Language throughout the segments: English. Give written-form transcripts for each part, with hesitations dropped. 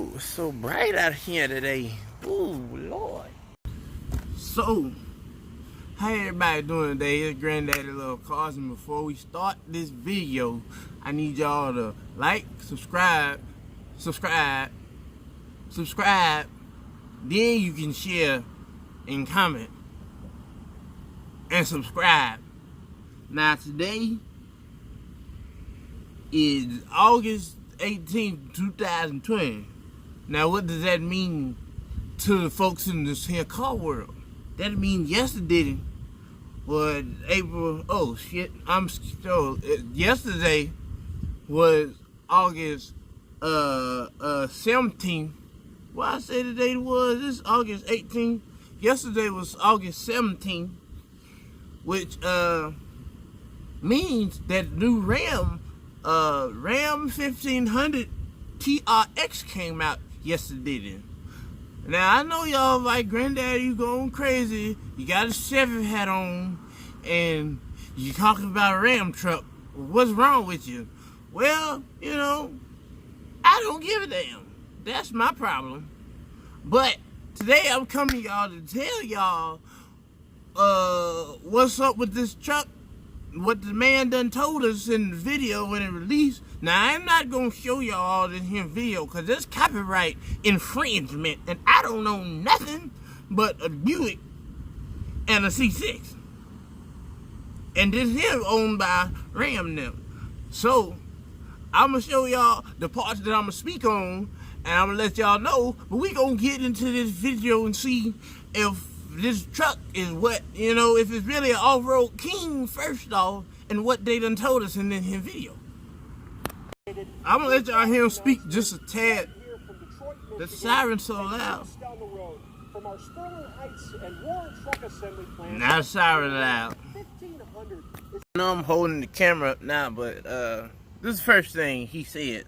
Ooh, it's so bright out here today. Ooh, Lord. So, how everybody doing today? It's Granddaddy Love Cars, and before we start this video, I need y'all to like, subscribe. Then you can share and comment and subscribe. Now today is August 18th, 2020. Now what does that mean to the folks in this here car world? That means yesterday was April, yesterday was August 17th. Well, I say the date was, this is August 18th. Yesterday was August 17th, which means that new Ram 1500 TRX came out yesterday. Now I know y'all like, Granddaddy, you going crazy. You got a Chevy hat on and you talking about a Ram truck. What's wrong with you? Well, you know, I don't give a damn. That's my problem. But today I'm coming to y'all to tell y'all what's up with this truck, what the man done told us in the video when it released. Now I'm not gonna show y'all all this here video because it's copyright infringement and I don't know nothing but a Buick and a C6. And this here owned by Ram now. So I'm gonna show y'all the parts that I'm gonna speak on, and I'm gonna let y'all know, but we gonna get into this video and see if this truck is what, you know, if it's really an off-road king first off, and what they done told us in this here video. I'm gonna let y'all hear him speak just a tad. The siren's so loud. Now the siren loud. I know I'm holding the camera up now, but this is the first thing he said.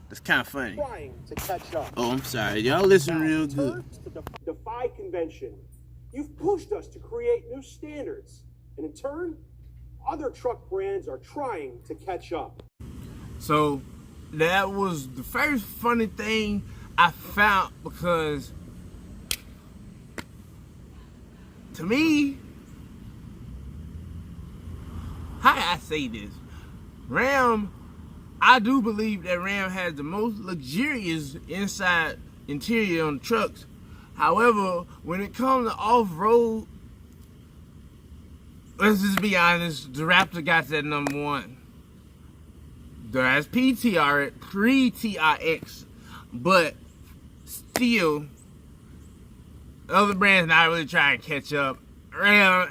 That's kind of funny. To catch up. Oh, I'm sorry. Y'all listen real good. To defy convention. You've pushed us to create new standards. And in turn, other truck brands are trying to catch up. So, that was the first funny thing I found, because to me, how I say this, Ram, I do believe that Ram has the most luxurious interior on trucks. However, when it comes to off-road, let's just be honest, the Raptor got that number one. There's pre-TRX, but still, other brands not really trying to catch up. Ram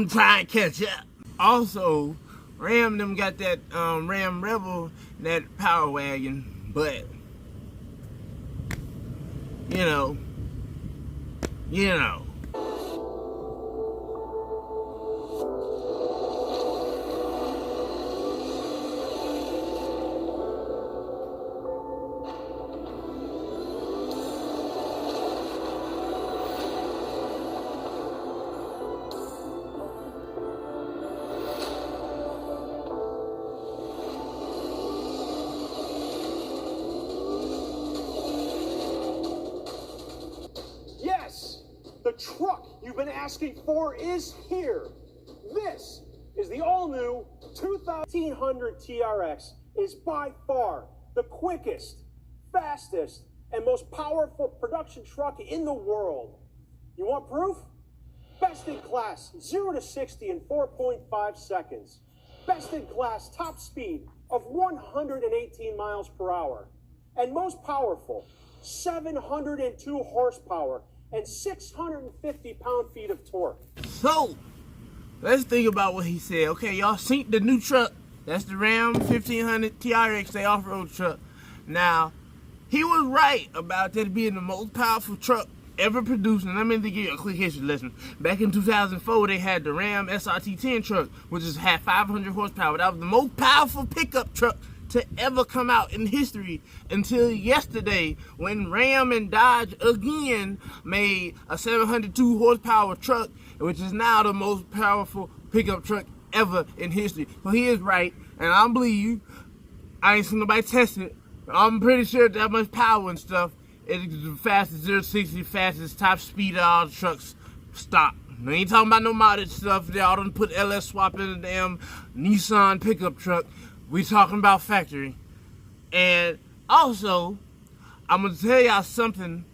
trying to catch up. Also, Ram them got that Ram Rebel, that Power Wagon, but you know. The truck you've been asking for is here. This is the all-new 1500 TRX. Is by far the quickest, fastest, and most powerful production truck in the world. You want proof? Best in class, 0 to 60 in 4.5 seconds. Best in class top speed of 118 miles per hour. And most powerful, 702 horsepower and 650 pound-feet of torque. So, let's think about what he said. Okay, y'all seen the new truck. That's the Ram 1500 TRX, the off-road truck. Now, he was right about that being the most powerful truck ever produced. And let me give you a quick history lesson. Back in 2004, they had the Ram SRT-10 truck, which had 500 horsepower. That was the most powerful pickup truck to ever come out in history until yesterday, when Ram and Dodge again made a 702 horsepower truck, which is now the most powerful pickup truck ever in history. So he is right, and I don't believe you. I ain't seen nobody test it, I'm pretty sure that much power and stuff. It's the fastest 0-60, fastest top speed of all the trucks stop. I ain't talking about no modded stuff. They all done put LS swap in the damn Nissan pickup truck. We talking about factory. And also, I'm gonna tell y'all something.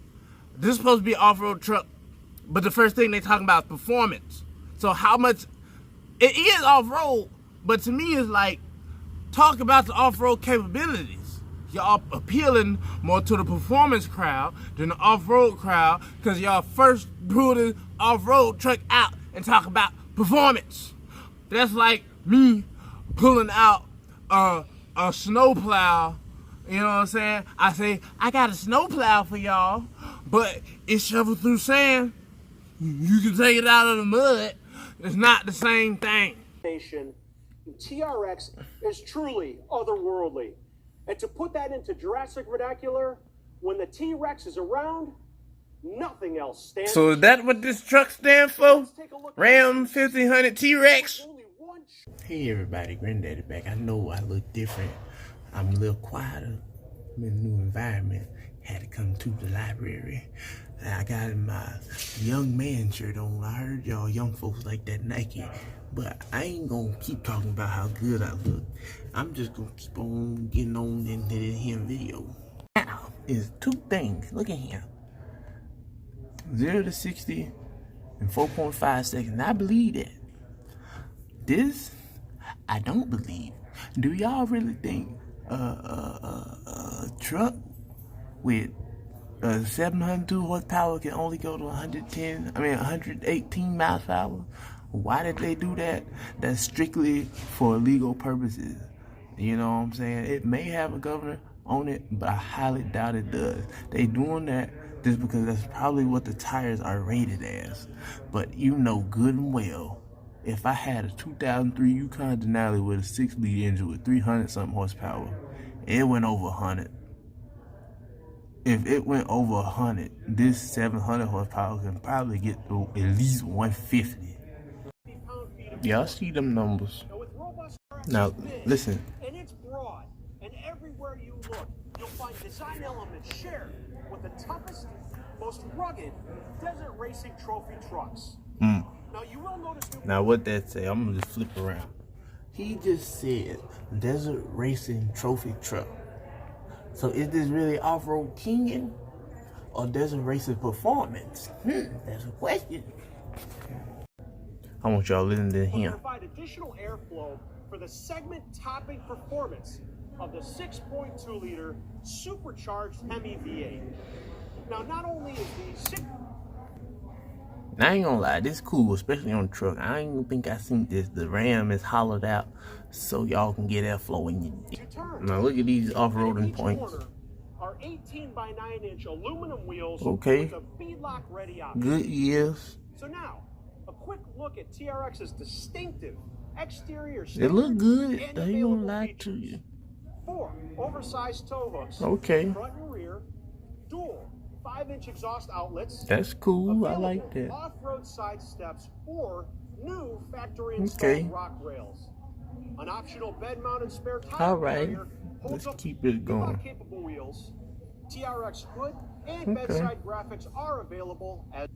This is supposed to be an off-road truck, but the first thing they talking about is performance. So how much it is off-road, but to me it's like, talk about the off-road capabilities. Y'all appealing more to the performance crowd than the off-road crowd, because y'all first blew the off-road truck out and talk about performance. That's like me pulling out a snowplow. You know what I'm saying? I say, I got a snowplow for y'all, but it's shoveled through sand. You can take it out of the mud. It's not the same thing. TRX is truly otherworldly. And to put that into Jurassic vernacular, when the T-Rex is around, nothing else stands. So is that what this truck stands for? Ram 1500 T-Rex? Hey everybody, Granddaddy back. I know I look different. I'm a little quieter. I'm in a new environment. Had to come to the library. I got my young man shirt on. I heard y'all young folks like that Nike. But I ain't gonna keep talking about how good I look. I'm just gonna keep on getting on into this here video. Now is two things. Look at him. 0-60 in 4.5 seconds. I believe that. This, I don't believe. Do y'all really think a truck with 702 horsepower can only go to 118 miles per hour? Why did they do that? That's strictly for legal purposes. You know what I'm saying? It may have a governor on it, but I highly doubt it does. They doing that just because that's probably what the tires are rated as. But you know good and well, if I had a 2003 Yukon Denali with a 6-liter engine with 300-something horsepower, it went over 100. If it went over 100, this 700 horsepower can probably get to at least 150. Y'all see them numbers. Now, listen. And it's broad, and everywhere you look, you'll find design elements shared with the toughest, most rugged desert racing trophy trucks. Now, you will notice. Now, what that say? I'm gonna just flip around. He just said desert racing trophy truck. So, is this really off-road kinging or desert racing performance? That's a question. I want y'all listening to him. Provide additional airflow for the segment-topping performance of the 6.2-liter supercharged Hemi V8. Now, not only is the I ain't gonna lie, this cool, especially on the truck. I ain't even think I seen this. The Ram is hollowed out so y'all can get airflow in your. Now look at these off-roading points. Are 18 by 9-inch aluminum wheels. Okay. With a beadlock ready option. Good years. So now, a quick look at TRX's distinctive exterior. It look good. I ain't gonna lie to you. 4 oversized tow hooks. Okay. Front and rear. Dual 5-inch exhaust outlets. That's cool. I like that. Off-road side steps or new factory installed rock rails. An optional bed-mounted spare tire. All right. Let's keep it going. Capable wheels. TRX hood and bedside graphics are available as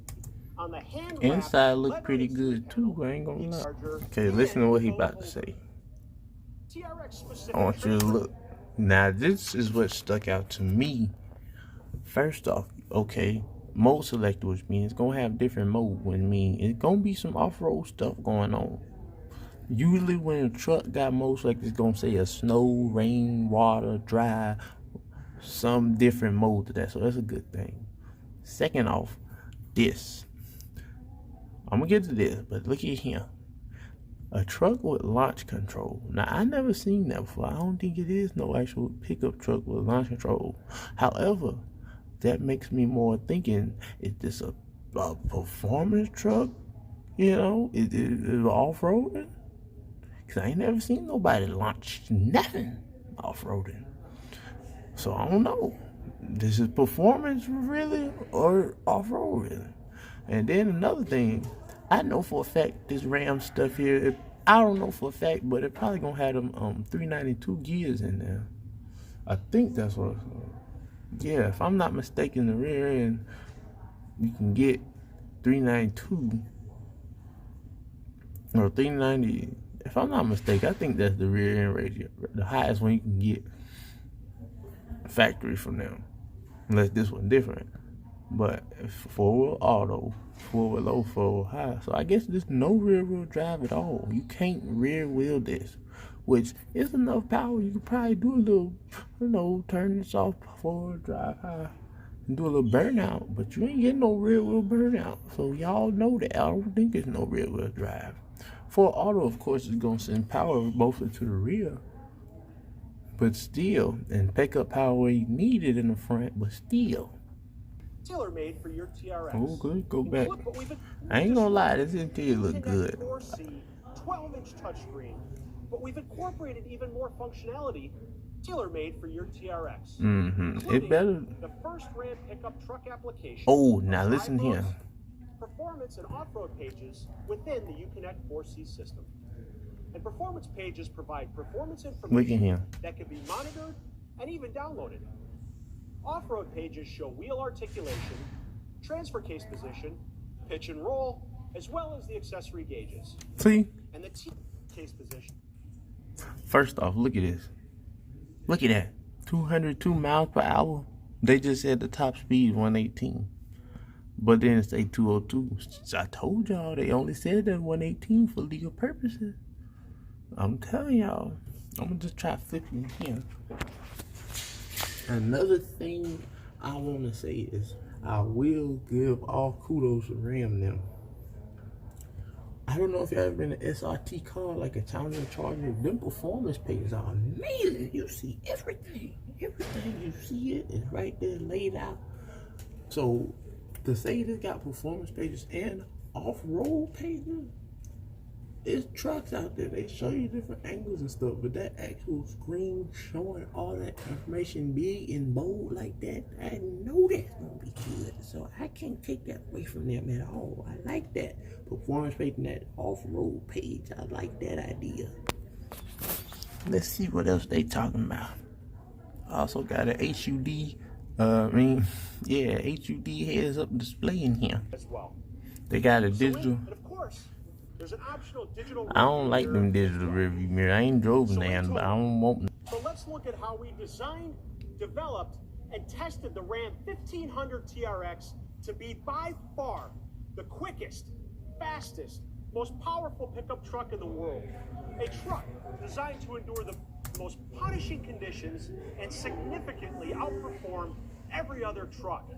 on the hand. Inside look pretty good too. I ain't gonna lie. Okay, listen to what he about to say. I want you to look. Now this is what stuck out to me. First off, okay, mode selector, which means it's gonna have different mode. Which means it's gonna be some off-road stuff going on. Usually when a truck got mode selector, it's gonna say a snow, rain, water, dry, some different mode to that. So that's a good thing. Second off, this. I'm gonna get to this, but look at here. A truck with launch control. Now, I never seen that before. I don't think it is no actual pickup truck with launch control. However, that makes me more thinking, is this a performance truck? You know, is it off-roading? Because I ain't never seen nobody launch nothing off-roading. So, I don't know. This is performance really or off-roading? And then another thing, I know for a fact this Ram stuff here, I don't know for a fact, but it probably gonna have them 392 gears in there. I think that's what. Yeah, if I'm not mistaken, the rear end you can get 392 or 390. If I'm not mistaken, I think that's the rear end ratio, the highest one you can get factory from them. Unless this one different. But four-wheel auto, four-wheel low, four-wheel high. So I guess there's no rear-wheel drive at all. You can't rear-wheel this, which is enough power. You could probably do a little, turn this off, forward, drive high, and do a little burnout. But you ain't getting no rear-wheel burnout. So y'all know that. I don't think there's no rear-wheel drive. For auto, of course, is going to send power mostly to the rear. But still, and pick up power where you need it in the front, but still. Tailor-made for your TRX. Oh, good. Go back. I ain't gonna lie, this interior look good. 12-inch touchscreen, but we've incorporated even more functionality tailor-made for your TRX. It better. The first Ram pickup truck application. Oh, now listen here. Performance and off-road pages within the Uconnect 4C system. And performance pages provide performance information that can be monitored and even downloaded. Off-road pages show wheel articulation, transfer case position, pitch and roll, as well as the accessory gauges. See? And the case position. First off, look at this. Look at that. 202 miles per hour. They just said the top speed is 118. But then it say 202. I told y'all they only said that 118 for legal purposes. I'm telling y'all. I'm gonna just try flipping here. Another thing I want to say is I will give all kudos to Ram now. I don't know if y'all ever been an SRT car like a Challenger Charger. Them performance pages are amazing. You see everything. Everything you see it is right there laid out. So to say this got performance pages and off-road pages, there's trucks out there, they show you different angles and stuff, but that actual screen showing all that information big and bold like that, I know that's gonna be good. So I can't take that away from them at all. I like that performance page and that off-road page. I like that idea. Let's see what else they talking about. Also got an HUD, HUD heads-up display in here. As well. They got a digital. And of course, there's an optional digital. I don't like them digital rearview mirror. I ain't drove them, but I don't want them. So let's look at how we designed, developed, and tested the Ram 1500 TRX to be by far the quickest, fastest, most powerful pickup truck in the world. A truck designed to endure the most punishing conditions and significantly outperform every other truck.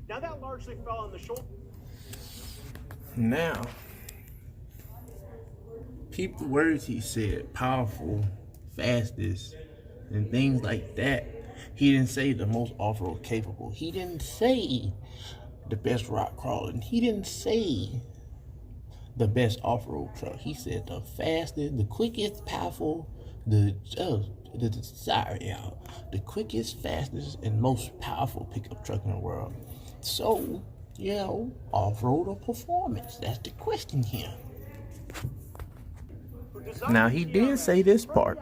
Now that largely fell on the shoulder. Now, keep the words he said, powerful, fastest, and things like that. He didn't say the most off-road capable. He didn't say the best rock crawling. He didn't say the best off-road truck. He said the fastest, the quickest, powerful, the quickest, fastest, and most powerful pickup truck in the world. So, off-road or performance? That's the question here. Now, he did say this part.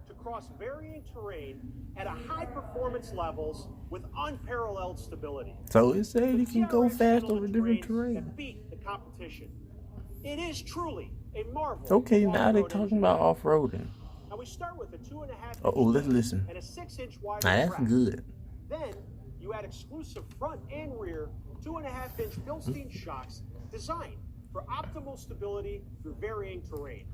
To cross varying terrain at a high performance levels with unparalleled stability. So it said he can go fast over different terrain. That beat the competition. It is truly a marvel. Okay, now they're talking about off-roading. Now we start with a 2.5-inch let's listen. And a 6-inch wide. Now that's rack. good. Then you add exclusive front and rear 2.5-inch Bilstein shocks designed for optimal stability through varying terrain.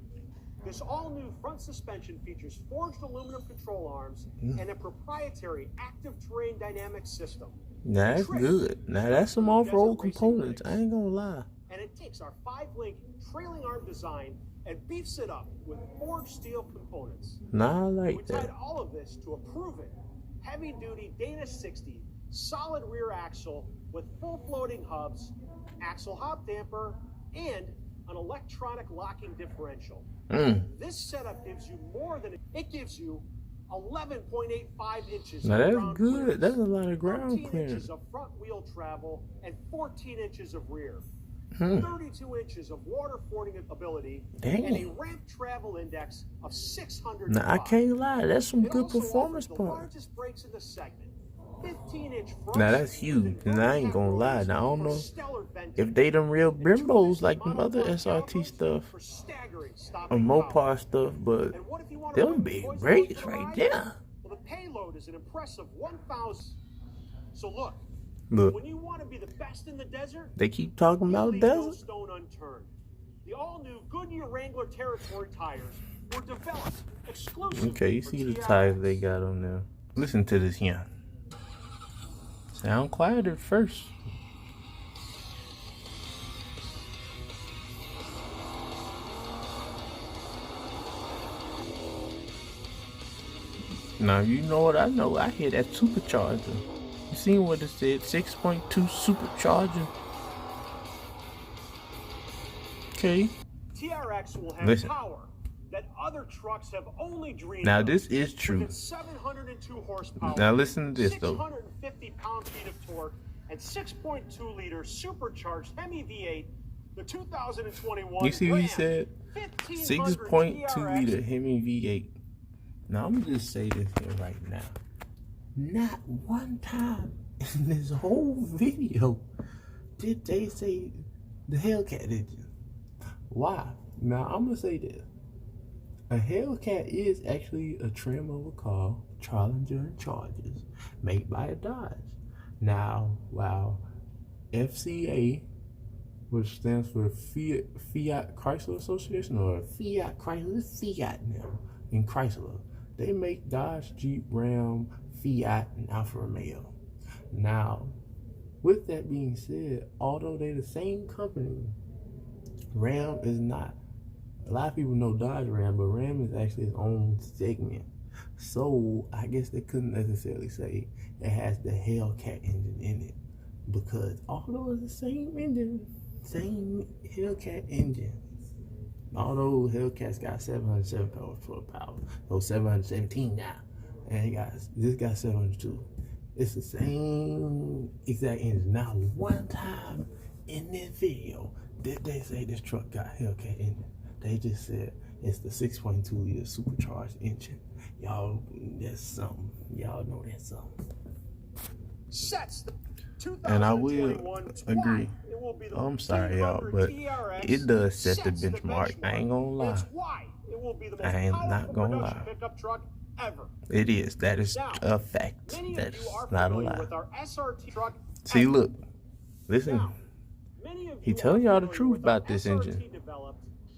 This all-new front suspension features forged aluminum control arms and a proprietary active terrain dynamic system. Now that's good. Now that's some off-road components. I ain't gonna lie. And it takes our 5-link trailing arm design and beefs it up with forged steel components. Nah, I like we that. tied all of this to a proven heavy-duty Dana 60 solid rear axle with full floating hubs, axle hop damper, and an electronic locking differential. This setup gives you more than it gives you 11.85 inches. Now that's of good. clearance, That's a lot of ground 13 clearance. inches of front wheel travel and 14 inches of rear. 32 inches of water fording ability, Dang. and a ramp travel index of 600. Now I can't lie, that's some good performance the part. largest brakes in the segment. 15-inch Now that's huge, and I ain't gonna lie. Now I don't know if they them real bimbos like them other SRT stuff or Mopar stuff, but them big brakes right there. Well, the payload is an impressive 1,000. So look, when you want to be the best in the desert, they keep talking about leave desert. no stone unturned. The all-new Goodyear Wrangler Territory tires were developed exclusively. Okay, you see the tires they got on there. Listen to this here. Sound quiet at first. Now you know what I know. I hear that supercharger. You seen what it said? 6.2 supercharger. Okay. TRX will have power that other trucks have only dreamed now of. This is true. 702 horsepower. Now listen to this though. 650 pound-feet of torque and 6.2 liter supercharged Hemi V8. The 2021. You see what he said? 6.2 liter Hemi V8. Now I'm gonna just say this here right now. Not one time in this whole video did they say the Hellcat engine. Why? Now I'm gonna say this. A Hellcat is actually a trim of a car, Challenger and Chargers, made by a Dodge. Now, while FCA, which stands for Fiat Chrysler Association, or Fiat Chrysler, it's Fiat now in Chrysler, they make Dodge, Jeep, Ram, Fiat, and Alfa Romeo. Now, with that being said, although they're the same company, Ram is not. A lot of people know Dodge Ram, but Ram is actually its own segment. So I guess they couldn't necessarily say it has the Hellcat engine in it, because although it's the same engine, same Hellcat engine, although Hellcat's got 707 power, so 717 now, and this got 702. It's the same exact engine. Not one time in this video did they say this truck got Hellcat engine. They just said it's the 6.2 liter supercharged engine. Y'all, that's something. Y'all know that's something. Sets the and I will agree. I'm sorry, y'all, but it does set the benchmark. I ain't gonna lie. I ain't not gonna lie. It is. That is a fact. That's not a lie. See, look, listen. He telling y'all the truth about this engine.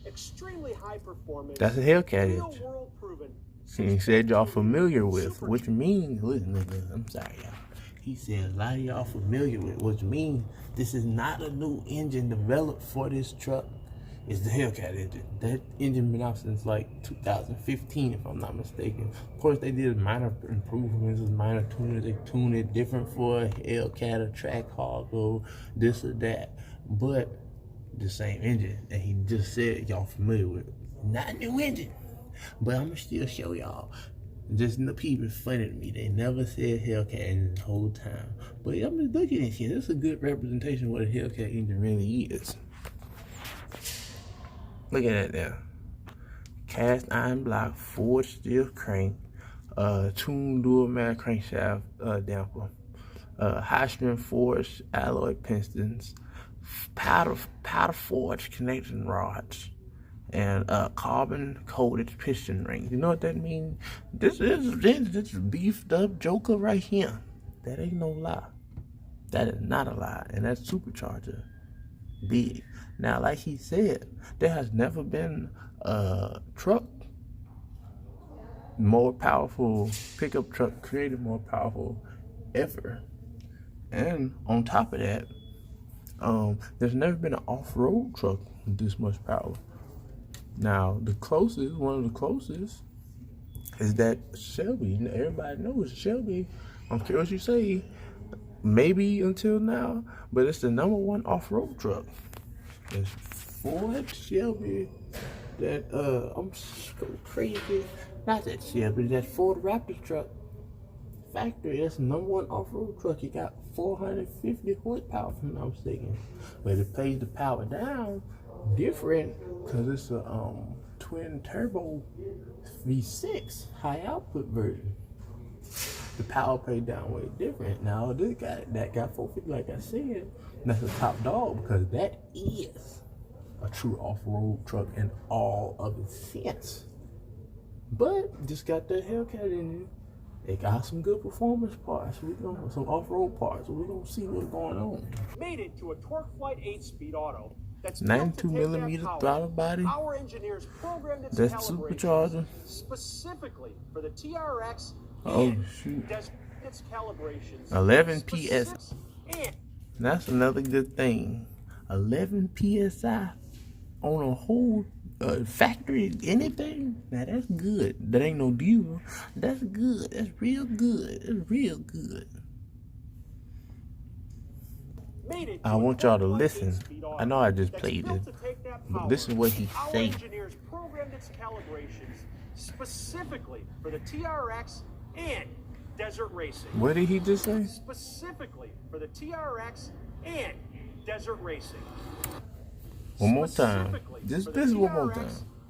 That's a Hellcat engine. He said y'all familiar with, which means, listen, I'm sorry, y'all. He said a lot of y'all familiar with, which means this is not a new engine developed for this truck. It's the Hellcat engine. That engine been out since like 2015, if I'm not mistaken. Of course, they did minor improvements, minor tuning. They tuned it different for a Hellcat, a Trackhawk, or this or that. But the same engine that he just said y'all familiar with. Not a new engine. But I'm gonna still show y'all. Just the people funny to me. They never said Hellcat engine the whole time. But I'm just looking at this here. This is a good representation of what a Hellcat engine really is. Look at that there. Cast iron block, forged steel crank, tuned dual mag crankshaft damper, high strength forged alloy pistons, powder forged connection rods, and carbon coated piston rings. You know what that means? This beefed up joker right here. That ain't no lie. That is not a lie, and that's supercharger big. Now, like he said, there has never been a truck more powerful, pickup truck created more powerful ever. And on top of that, there's never been an off-road truck with this much power. Now, one of the closest is that Shelby. Everybody knows Shelby. I don't care what you say, maybe until now, but it's the #1 off-road truck. It's Ford Shelby, that I'm so crazy. Not that Shelby, that Ford Raptor truck. factory, that's the #1 off-road truck. It got 450 horsepower, if I'm not mistaken. But it plays the power down different because it's a twin turbo V6 high output version. The power plays down way different. Now this guy that got 450, like I said, that's a top dog because that is a true off-road truck in all of its sense. But just got that Hellcat in it. They got some good performance parts. Some off-road parts. We're gonna see what's going on. Made it to a TorqueFlite 8-speed auto. That's 92mm throttle body. Our engineers programmed its That's supercharger. specifically for the TRX. Oh shoot! Its calibrations. 11 PS. That's another good thing. 11 PSI on a whole factory anything. Now that's good. That ain't no deal. That's good. That's real good. That's real good. I want y'all to listen. I know I just played it, but this is what he Our said. engineers programmed its calibrations specifically for the TRX and desert racing. What did he just say? Specifically for the TRX and desert racing. One more time. This is one more time.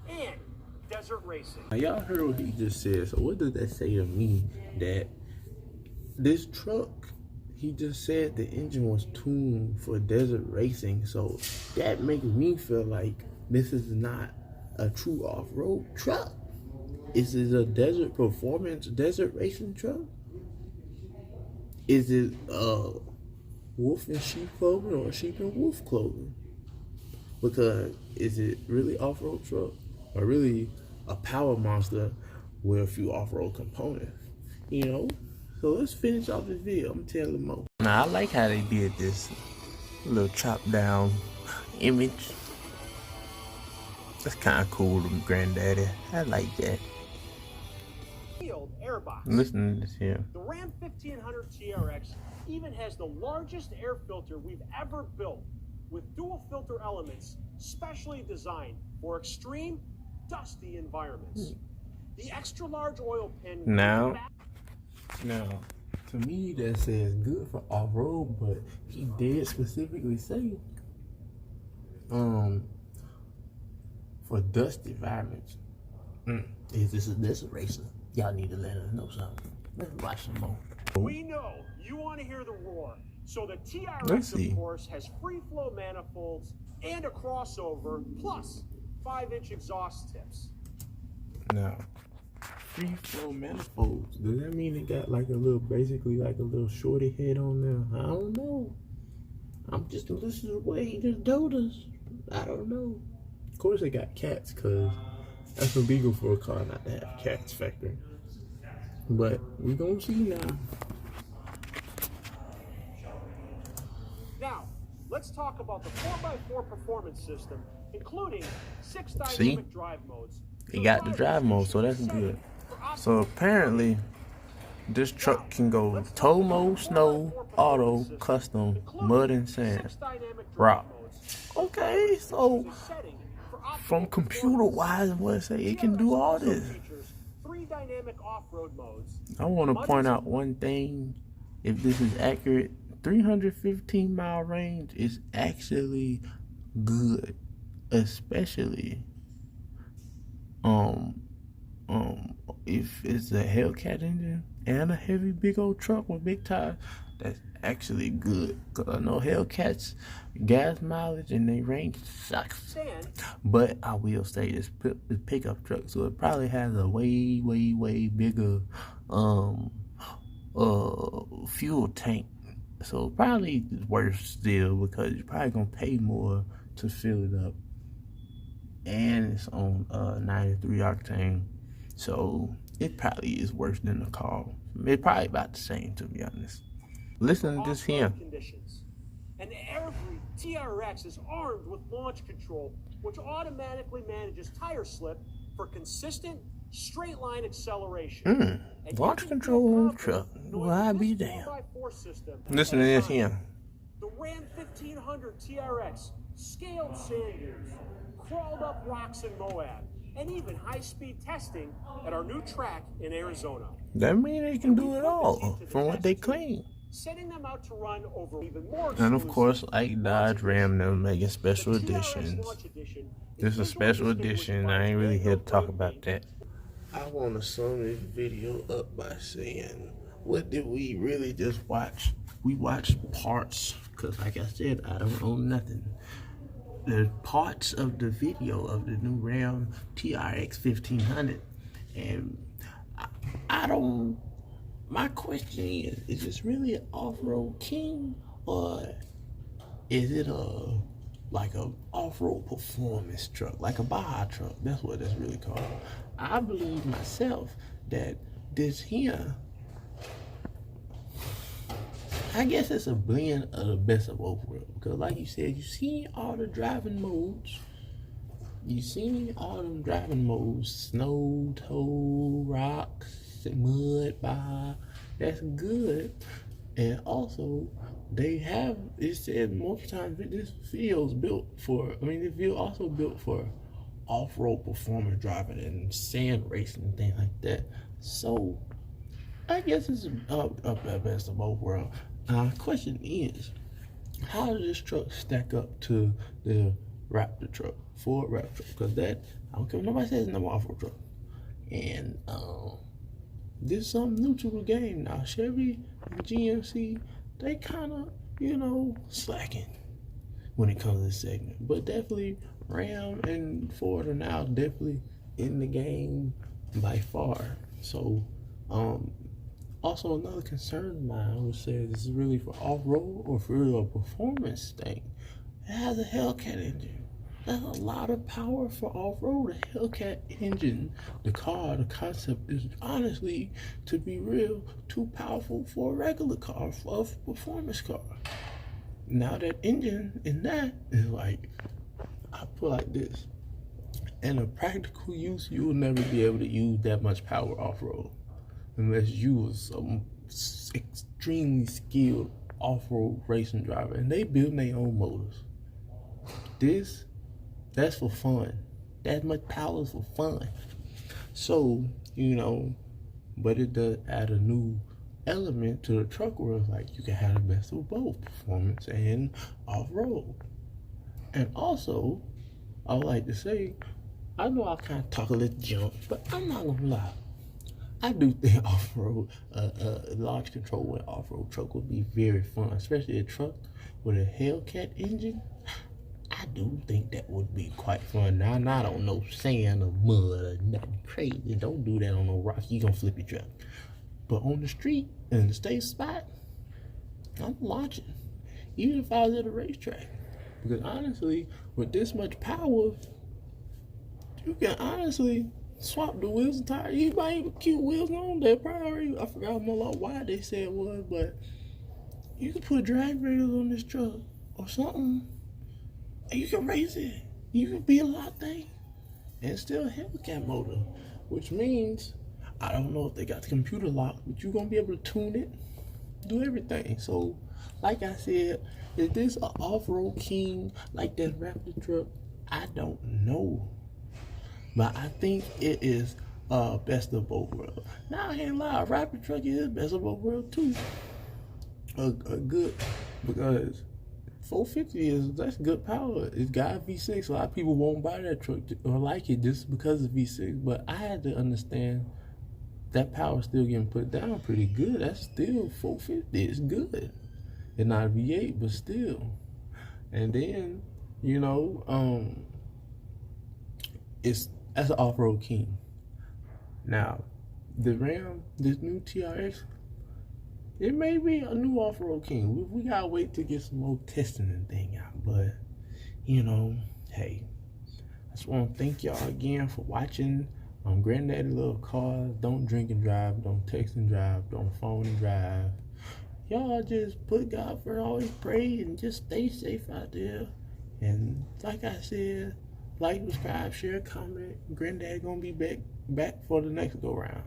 And desert racing. Now y'all heard what he just said. So what does that say to me? That this truck, he just said the engine was tuned for desert racing. So that makes me feel like this is not a true off-road truck. Is it a desert performance, desert racing truck? Is it wolf in sheep clothing or sheep in wolf clothing? Because is it really off-road truck or really a power monster with a few off-road components? You know? So let's finish off this video. I'm telling them more. Now I like how they did this little chopped down image. That's kind of cool, Granddaddy. I like that. Airbox. Listen to this here. The Ram 1500 TRX even has the largest air filter we've ever built, with dual filter elements specially designed for extreme dusty environments. The extra large oil pin. Now, to me that says good for off-road, but he did specifically say for dusty environments. Is this a desert racer? Y'all need to let us know something. Let's watch some more. We know you want to hear the roar. So the TRX, of course, has free flow manifolds and a crossover, plus 5-inch exhaust tips. Now, free flow manifolds. Does that mean it got like a little, basically like a little shorty head on there? I don't know. I'm just listening to the way he just told us. I don't know. Of course they got cats, because that's illegal for a car not to have cats factory. But we gonna see now. Now, let's talk about the 4x4 performance system, including 6 dynamic drive modes. It got the drive mode, so that's good. So apparently, this truck can go tow mode, snow, auto, custom, mud and sand, rock. Okay, so from computer-wise, what I say, it can do all this. 3 dynamic off-road modes. I want to point out one thing, if this is accurate. 315-mile range is actually good, especially if it's a Hellcat engine and a heavy big old truck with big tires. That's actually good, because I know Hellcats gas mileage and they range sucks. But I will say this pickup truck, so it probably has a way bigger fuel tank. So probably worse still, because you're probably gonna pay more to fill it up. And it's on 93 octane. So it probably is worse than the car. It's probably about the same, to be honest. Listen to this here. And every TRX is armed with launch control, which automatically manages tire slip for consistent straight line acceleration. Launch control on truck. Will I be damned? Listen to this here. The Ram 1500 TRX scaled sand dunes, crawled up rocks in Moab, and even high-speed testing at our new track in Arizona. That means they can do it all from what they claim. Setting them out to run over even more. And of course, like Dodge Ram, they're making special editions. This is a special edition. I ain't really here to talk about that. I want to sum this video up by saying, what did we really just watch? We watched parts, because like I said, I don't own nothing. The parts of the video of the new Ram TRX 1500. And I don't, my question is this really an off-road king, or is it like a off-road performance truck, like a Baja truck? That's what that's really called. I believe myself that this here, I guess it's a blend of the best of both worlds. Because like you said, you see all the driving modes. You see all them driving modes: snow, tow, rocks, mud, bar. That's good. And also, they have, it said multiple times, this field's built for, this field also built for off-road performance driving and sand racing and things like that. So, I guess it's a best of both worlds. Question is, how does this truck stack up to the Raptor truck, Ford Raptor truck? Because that, I don't care what nobody says, it's no off-road truck. And this is something new to the game now. Chevy and GMC, they kind of, slacking when it comes to this segment. But definitely Ram and Ford are now definitely in the game by far. So, also another concern of mine, I would say, this is really for off-road or for a performance thing. It has a Hellcat engine. That's a lot of power for off-road. A Hellcat engine, the car, the concept is honestly, to be real, too powerful for a regular car, for a performance car. Now that engine in that is like, I put like this. In a practical use, you will never be able to use that much power off-road unless you was some extremely skilled off-road racing driver. And they build their own motors. That's for fun. That much power is for fun. So, but it does add a new element to the truck world. Like, you can have the best of both, performance and off-road. And also, I would like to say, I know I kind of talk a little junk, but I'm not gonna lie. I do think off-road, a large control with off-road truck would be very fun, especially a truck with a Hellcat engine. I do think that would be quite fun. Now, I don't know sand or mud or nothing crazy. Don't do that on no rock. You gonna flip your truck. But on the street, in the state spot, I'm launching. Even if I was at a racetrack. Because honestly, with this much power, you can honestly swap the wheels and tires. You might even cute wheels on there. Probably, I forgot more like why they said it was, but you can put drag radials on this truck or something. And you can race it. You can be a lot of things. And still a Hellcat motor. Which means, I don't know if they got the computer locked, but you're going to be able to tune it, do everything. So, like I said, is this an off-road king like that Raptor truck? I don't know. But I think it is best of both worlds. Now, I ain't lie, a Raptor truck is best of both worlds too. A good, because 450 that's good power. It's got a V6. A lot of people won't buy that truck or like it just because of V6. But I had to understand that power still getting put down pretty good. That's still 450. It's good. It's not a V8, but still. And then, that's an off-road king. Now, the Ram, this new TRX, it may be a new off-road king. We gotta wait to get some more testing and thing out. But, hey, I just want to thank y'all again for watching. Granddaddy love cars. Don't drink and drive. Don't text and drive. Don't phone and drive. Y'all just put God first. Always pray and just stay safe out there. And like I said, like, subscribe, share, comment. Granddad gonna be back for the next go round.